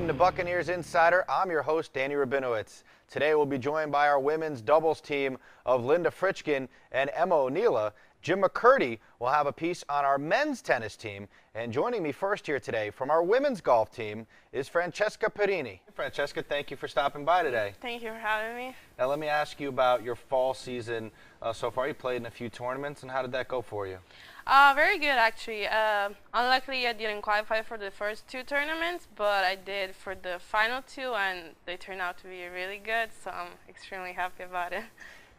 Welcome to Buccaneers Insider. I'm your host, Danny Rabinowitz. Today we'll be joined by our women's doubles team of Linda Fritchkin and Emma O'Neila. Jim McCurdy will have a piece on our men's tennis team. And joining me first here today from our women's golf team is Francesca Perini. Francesca, thank you for stopping by today. Thank you for having me. Now let me ask you about your fall season so far. You played in a few tournaments, and how did that go for you? Very good, actually. Unluckily, I didn't qualify for the first two tournaments, but I did for the final two, and they turned out to be really good, so I'm extremely happy about it.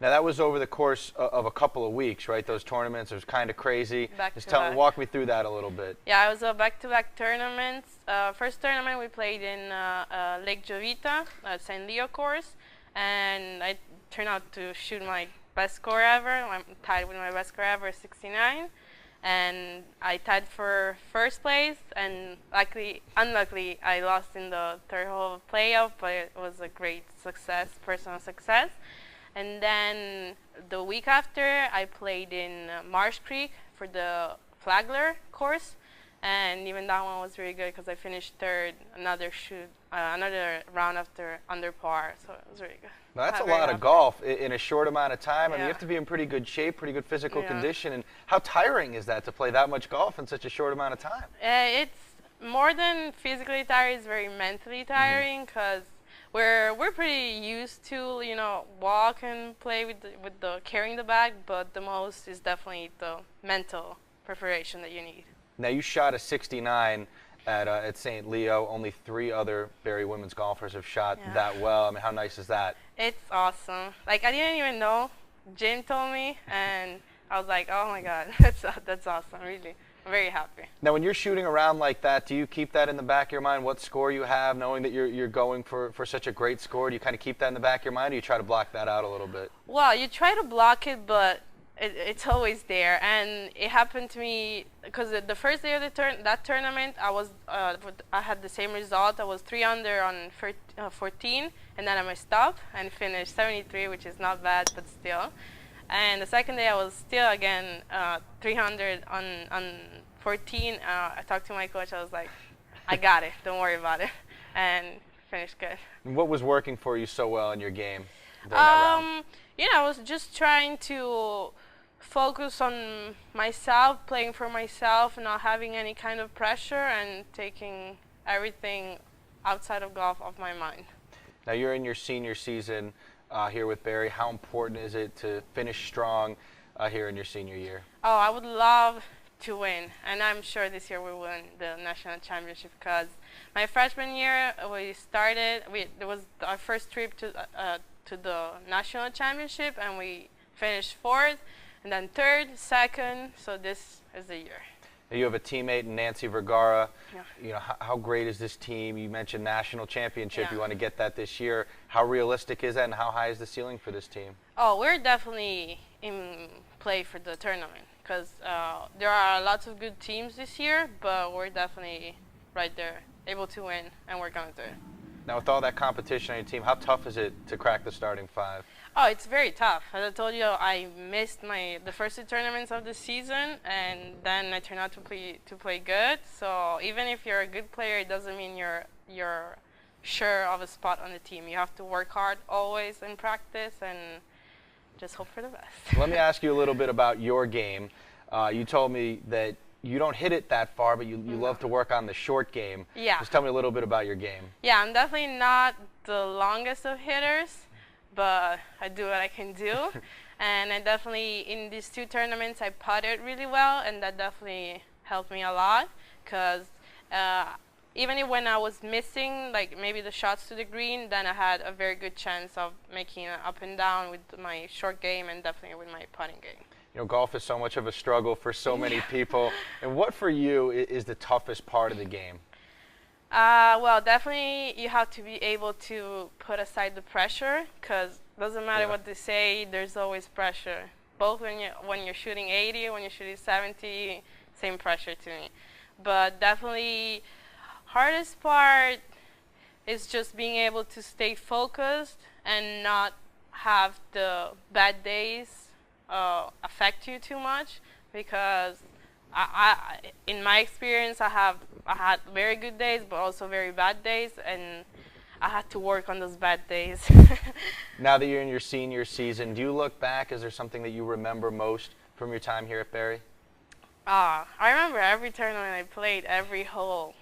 Now that was over the course of a couple of weeks, right? Those tournaments, it was kind of crazy. Walk me through that a little bit. Yeah, it was a back-to-back tournaments. First tournament we played in Lake Jovita, St. Leo course, and I turned out to shoot my best score ever. I'm tied with my best score ever, 69. And I tied for first place, and unluckily, I lost in the third hole of playoff, but it was a great success, personal success. And then the week after, I played in Marsh Creek for the Flagler course, and even that one was really good because I finished third, another round after under par, so it was really good. Now that's a lot of golf in a short amount of time. Yeah. I mean, you have to be in pretty good shape, pretty good physical condition. And how tiring is that to play that much golf in such a short amount of time? It's more than physically tiring. It's very mentally tiring because we're pretty used to walk and play with the carrying the bag, but the most is definitely the mental preparation that you need. Now you shot a 69 at St. Leo. Only 3 other Barrie women's golfers have shot that well. I mean, how nice is that? It's awesome. Like, I didn't even know. Jim told me, and I was like, oh my God, that's awesome. Really, I'm very happy. Now, when you're shooting around like that, do you keep that in the back of your mind? What score you have, knowing that you're going for such a great score? Do you kind of keep that in the back of your mind, or do you try to block that out a little bit? Well, you try to block it, but it's always there, and it happened to me because the first day of that tournament, I had the same result. I was 3 under on 14, and then I messed up and finished 73, which is not bad, but still. And the second day, I was still again 300 on 14. I talked to my coach. I was like, I got it. Don't worry about it, and finished good. And what was working for you so well in your game? I was just trying to focus on myself, playing for myself, not having any kind of pressure, and taking everything outside of golf off my mind. Now you're in your senior season here with Barrie. How important is it to finish strong here in your senior year? Oh, I would love to win, and I'm sure this year we win the national championship because my freshman year it was our first trip to the national championship, and we finished 4th, and then 3rd, 2nd, so this is the year. You have a teammate in Nancy Vergara. Yeah. How great is this team? You mentioned national championship. You want to get that this year. How realistic is that, and how high is the ceiling for this team? Oh, we're definitely in play for the tournament because there are lots of good teams this year, but we're definitely right there, able to win, and we're going to do it. Now, with all that competition on your team, how tough is it to crack the starting 5? Oh, it's very tough. As I told you, I missed the first 2 tournaments of the season, and then I turned out to play good. So even if you're a good player, it doesn't mean you're sure of a spot on the team. You have to work hard always in practice and just hope for the best. Let me ask you a little bit about your game. You told me that you don't hit it that far, but you love to work on the short game. Yeah. Just tell me a little bit about your game. Yeah, I'm definitely not the longest of hitters, but I do what I can do. And I definitely, in these 2 tournaments, I putted really well, and that definitely helped me a lot because even when I was missing, like maybe the shots to the green, then I had a very good chance of making it up and down with my short game and definitely with my putting game. Golf is so much of a struggle for so many people. And what for you is the toughest part of the game? Well, definitely you have to be able to put aside the pressure because it doesn't matter what they say, there's always pressure. Both when you're shooting 80, when you're shooting 70, same pressure to me. But definitely hardest part is just being able to stay focused and not have the bad days affect you too much, because in my experience, I had very good days, but also very bad days, and I had to work on those bad days. Now that you're in your senior season, do you look back? Is there something that you remember most from your time here at Barry? I remember every tournament I played, every hole.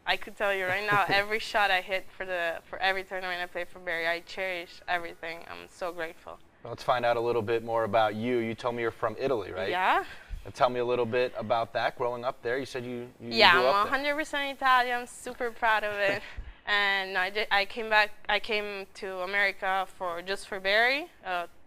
I could tell you right now, every shot I hit for every tournament I played for Barry, I cherish everything. I'm so grateful. Well, let's find out a little bit more about you. You told me you're from Italy, right? Yeah. Tell me a little bit about that, growing up there. You said you yeah, grew up I'm 100% Italian. I'm super proud of it. And I came back. I came to America just for Barry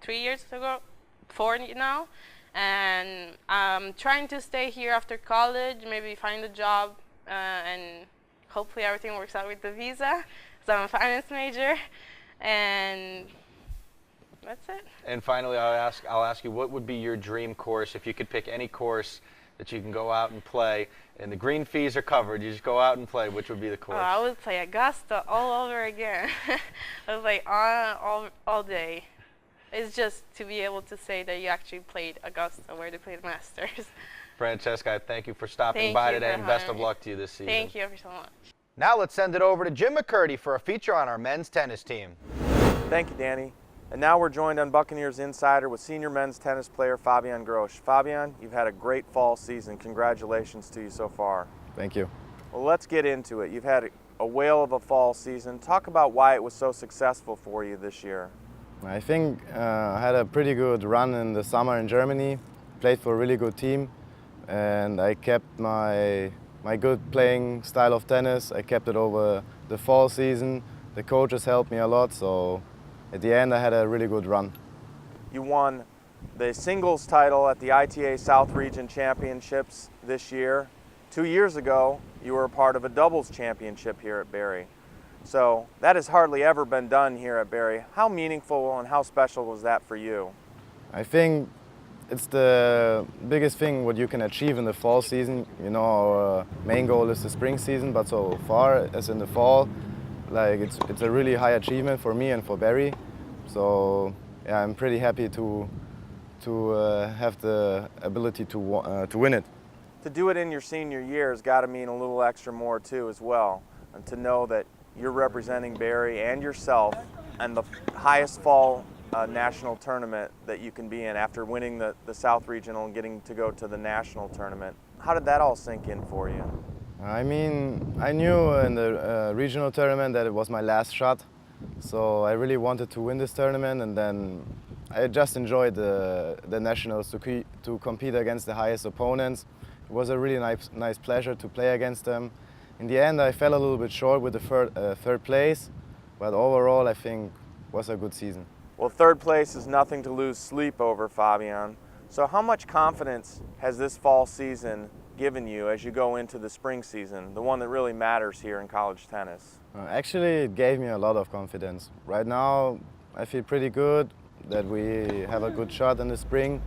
3 years ago, 4 now, and I'm trying to stay here after college. Maybe find a job, and hopefully everything works out with the visa. So I'm a finance major, and that's it. And finally, I'll ask you, what would be your dream course if you could pick any course that you can go out and play, and the green fees are covered, you just go out and play, which would be the course? I would play Augusta all over again. I was like all day. It's just to be able to say that you actually played Augusta, where they played Masters. Francesca, thank you for stopping by today, and best of luck to you this season. Thank you ever so much. Now let's send it over to Jim McCurdy for a feature on our men's tennis team. Thank you, Danny. And now we're joined on Buccaneers Insider with senior men's tennis player Fabian Grosch. Fabian, you've had a great fall season. Congratulations to you so far. Thank you. Well, let's get into it. You've had a whale of a fall season. Talk about why it was so successful for you this year. I think I had a pretty good run in the summer in Germany, played for a really good team, and I kept my good playing style of tennis. I kept it over the fall season. The coaches helped me a lot, so at the end I had a really good run. You won the singles title at the ITA South Region Championships this year. 2 years ago, you were a part of a doubles championship here at Barry. So that has hardly ever been done here at Barry. How meaningful and how special was that for you? I think it's the biggest thing what you can achieve in the fall season. You know, our main goal is the spring season, but so far as in the fall, like it's a really high achievement for me and for Barry. So yeah, I'm pretty happy to have the ability to win it. To do it in your senior year has got to mean a little extra more too as well, and to know that you're representing Barry and yourself and the highest fall national tournament that you can be in after winning the South Regional and getting to go to the national tournament. How did that all sink in for you? I mean, I knew in the regional tournament that it was my last shot, so I really wanted to win this tournament, and then I just enjoyed the nationals to compete against the highest opponents. It was a really nice pleasure to play against them. In the end, I fell a little bit short with the third place, but overall I think it was a good season. Well, third place is nothing to lose sleep over, Fabian. So how much confidence has this fall season given you as you go into the spring season, the one that really matters here in college tennis? Actually, it gave me a lot of confidence. Right now, I feel pretty good that we have a good shot in the spring,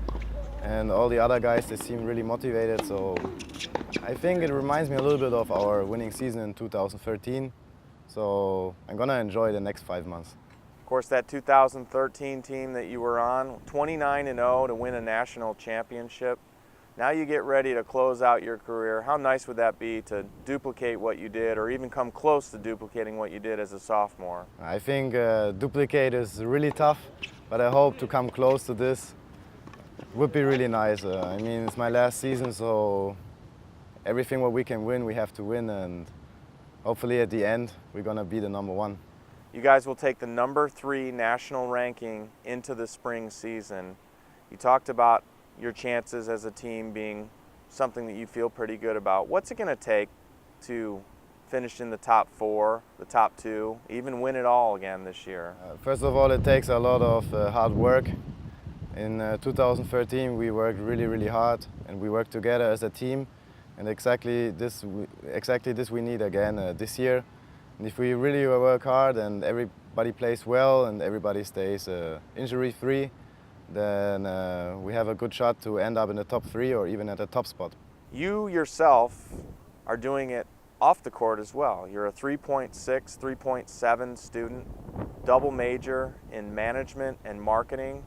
and all the other guys, they seem really motivated. So I think it reminds me a little bit of our winning season in 2013. So I'm gonna enjoy the next 5 months. Of course, that 2013 team that you were on, 29-0 to win a national championship. Now you get ready to close out your career. How nice would that be to duplicate what you did, or even come close to duplicating what you did as a sophomore? I think duplicate is really tough, but I hope to come close to this. Would be really nice. I mean, it's my last season, so everything what we can win, we have to win, and hopefully at the end, we're gonna be the #1. You guys will take the #3 national ranking into the spring season. You talked about your chances as a team being something that you feel pretty good about. What's it gonna take to finish in the top 4, the top 2, even win it all again this year? First of all, it takes a lot of hard work. In 2013, we worked really hard, and we worked together as a team. And exactly this we need again this year. And if we really work hard and everybody plays well and everybody stays injury-free, then we have a good shot to end up in the top 3 or even at the top spot. You yourself are doing it off the court as well. You're a 3.6, 3.7 student, double major in management and marketing.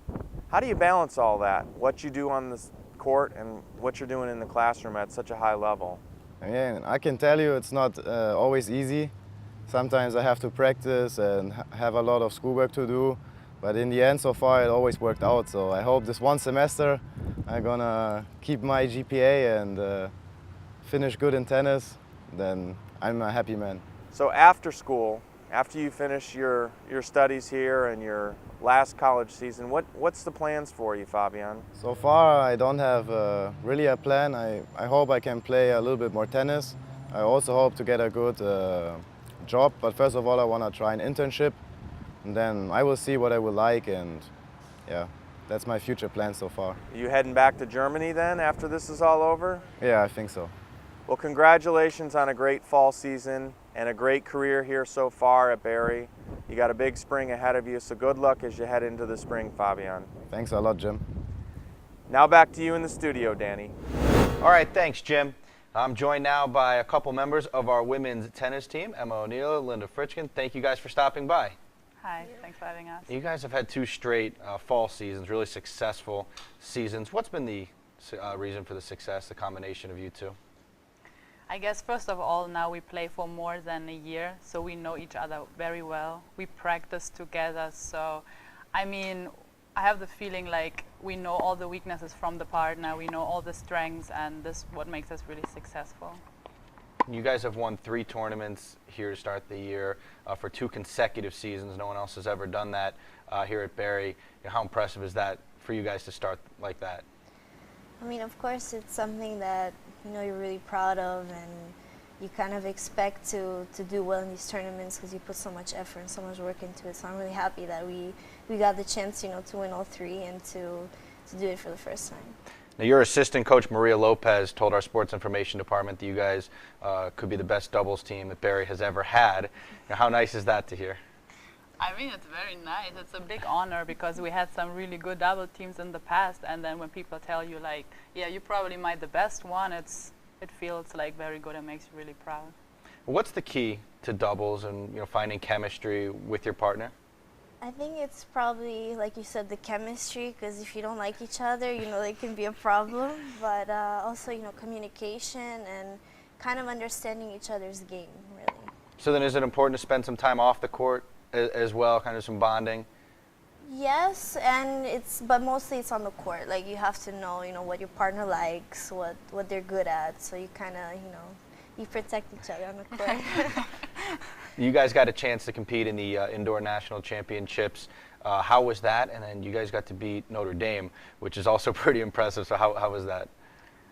How do you balance all that? What you do on the court and what you're doing in the classroom at such a high level. Yeah, I can tell you it's not always easy. Sometimes I have to practice and have a lot of schoolwork to do, but in the end so far it always worked out. So I hope this one semester I'm gonna keep my GPA and finish good in tennis, then I'm a happy man. So after school, after you finish your studies here and your last college season, what's the plans for you, Fabian? So far I don't have really a plan. I hope I can play a little bit more tennis. I also hope to get a good job, but first of all I want to try an internship, and then I will see what I will like, and yeah, that's my future plan so far. Are you heading back to Germany then after this is all over? Yeah, I think so. Well, congratulations on a great fall season and a great career here so far at Barry. You got a big spring ahead of you, so good luck as you head into the spring, Fabian. Thanks a lot, Jim. Now back to you in the studio, Danny. All right, thanks, Jim. I'm joined now by a couple members of our women's tennis team, Emma O'Neill, Linda Fritchkin. Thank you guys for stopping by. Hi, thanks for having us. You guys have had 2 straight fall seasons, really successful seasons. What's been the reason for the success, the combination of you two? I guess first of all, now we play for more than a year, so we know each other very well. We practice together, so I mean, I have the feeling like we know all the weaknesses from the partner, we know all the strengths, and this is what makes us really successful. You guys have won 3 tournaments here to start the year for 2 consecutive seasons. No one else has ever done that here at Barry. How impressive is that for you guys to start like that? I mean, of course, it's something that you're really proud of, and you kind of expect to do well in these tournaments because you put so much effort and so much work into it. So I'm really happy that we got the chance, to win all 3 and to do it for the first time. Now, your assistant coach, Maria Lopez, told our sports information department that you guys could be the best doubles team that Barry has ever had. How nice is that to hear? I mean, it's very nice. It's a big honor because we had some really good double teams in the past, and then when people tell you like, yeah, you probably might the best one, it feels like very good and makes you really proud. What's the key to doubles and finding chemistry with your partner? I think it's probably, like you said, the chemistry, because if you don't like each other, it can be a problem. But also, communication and kind of understanding each other's game, really. So then is it important to spend some time off the court as well, kind of some bonding? Yes, but mostly it's on the court. Like, you have to know, what your partner likes, what they're good at, so you kind of, you protect each other on the court. You guys got a chance to compete in the indoor national championships. How was that? And then you guys got to beat Notre Dame, which is also pretty impressive. So how was that?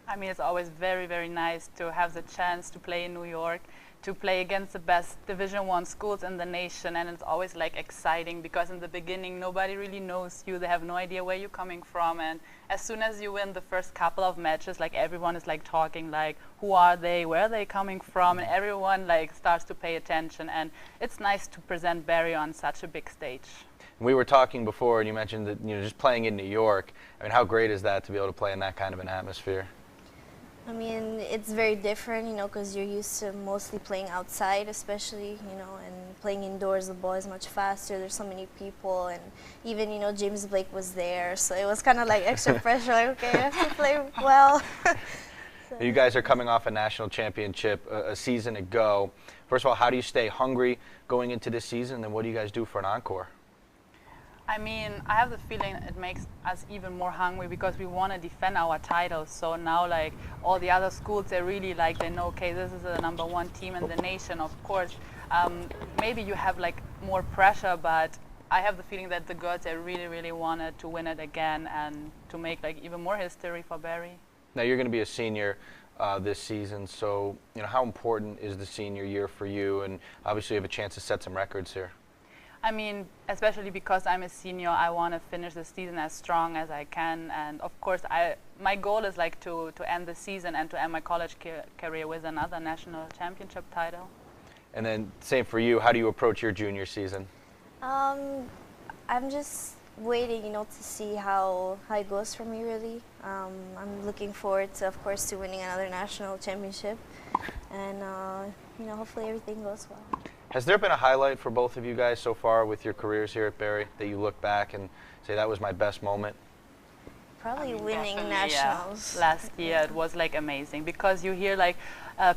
I mean, it's always very, very nice to have the chance to play in New York, to play against the best Division I schools in the nation, and it's always like exciting because in the beginning nobody really knows you, they have no idea where you're coming from, and as soon as you win the first couple of matches, like everyone is like talking like, who are they, where are they coming from, and everyone like starts to pay attention, and it's nice to present Barry on such a big stage. We were talking before and you mentioned that just playing in New York, I mean, how great is that to be able to play in that kind of an atmosphere? I mean, it's very different, because you're used to mostly playing outside, especially, and playing indoors, the ball is much faster, there's so many people, and even, James Blake was there, so it was kind of like extra pressure, like, okay, I have to play well. So. You guys are coming off a national championship a season ago. First of all, how do you stay hungry going into this season, and then what do you guys do for an encore? I mean, I have the feeling it makes us even more hungry because we want to defend our titles. So now, like, all the other schools, they really like, they know, okay, this is the #1 team in the nation, of course. Maybe you have, like, more pressure, but I have the feeling that the girls, they really, really wanted to win it again and to make, like, even more history for Barry. Now, you're going to be a senior this season, so, how important is the senior year for you? And obviously you have a chance to set some records here. I mean, especially because I'm a senior, I want to finish the season as strong as I can. And of course, my goal is like to end the season and to end my college career with another national championship title. And then same for you, how do you approach your junior season? I'm just waiting, to see how it goes for me, really. I'm looking forward to, of course, to winning another national championship. And, hopefully everything goes well. Has there been a highlight for both of you guys so far with your careers here at Barry that you look back and say that was my best moment? Probably winning Definitely, nationals. yeah. Last year it was like amazing because you hear like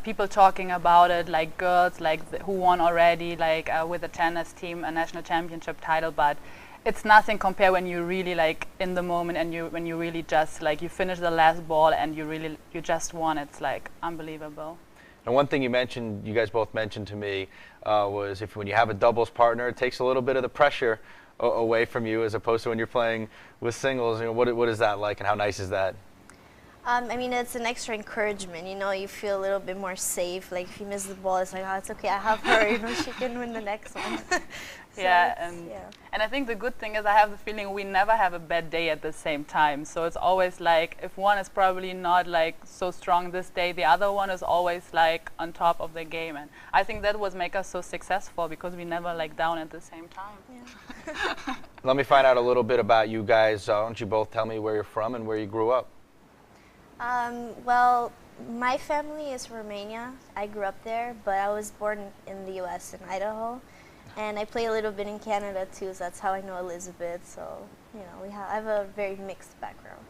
people talking about it, like girls like who won already, like with the tennis team a national championship title, but it's nothing compared when you really like in the moment and when you really just like you finish the last ball and you just won. It's like unbelievable. And one thing you guys both mentioned to me, was when you have a doubles partner, it takes a little bit of the pressure away from you as opposed to when you're playing with singles. You know, what is that like and how nice is that? I mean, it's an extra encouragement, you know, you feel a little bit more safe. Like if you miss the ball, it's like, oh, it's okay, I have her, you know, she can win the next one. So yeah, yeah. And I think the good thing is I have the feeling we never have a bad day at the same time. So it's always like if one is probably not like so strong this day, the other one is always like on top of the game. And I think that was make us so successful because we never like down at the same time. Yeah. Let me find out a little bit about you guys. Why don't you both tell me where you're from and where you grew up? Well, my family is from Romania. I grew up there, but I was born in the U.S. in Idaho. And I play a little bit in Canada too, so that's how I know Elizabeth. So, you know, I have a very mixed background.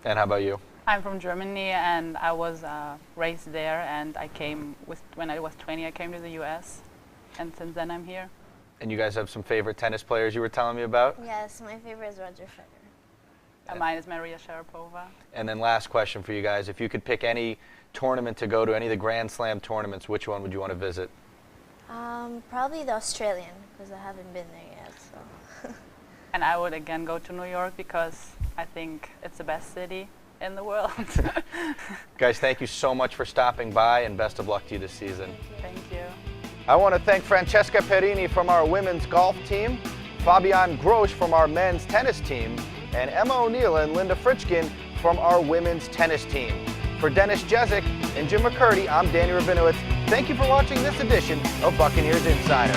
And how about you? I'm from Germany and I was raised there, and when I was 20 I came to the US, and since then I'm here. And you guys have some favorite tennis players you were telling me about? Yes, my favorite is Roger Federer. Mine is Maria Sharapova. And then last question for you guys. If you could pick any tournament to go to, any of the Grand Slam tournaments, which one would you want to visit? Probably the Australian, because I haven't been there yet. So. And I would again go to New York because I think it's the best city in the world. Guys, thank you so much for stopping by, and best of luck to you this season. Thank you. I want to thank Francesca Perini from our women's golf team, Fabian Grosch from our men's tennis team, and Emma O'Neill and Linda Fritchkin from our women's tennis team. For Dennis Jezik and Jim McCurdy, I'm Danny Rabinowitz. Thank you for watching this edition of Buccaneers Insider.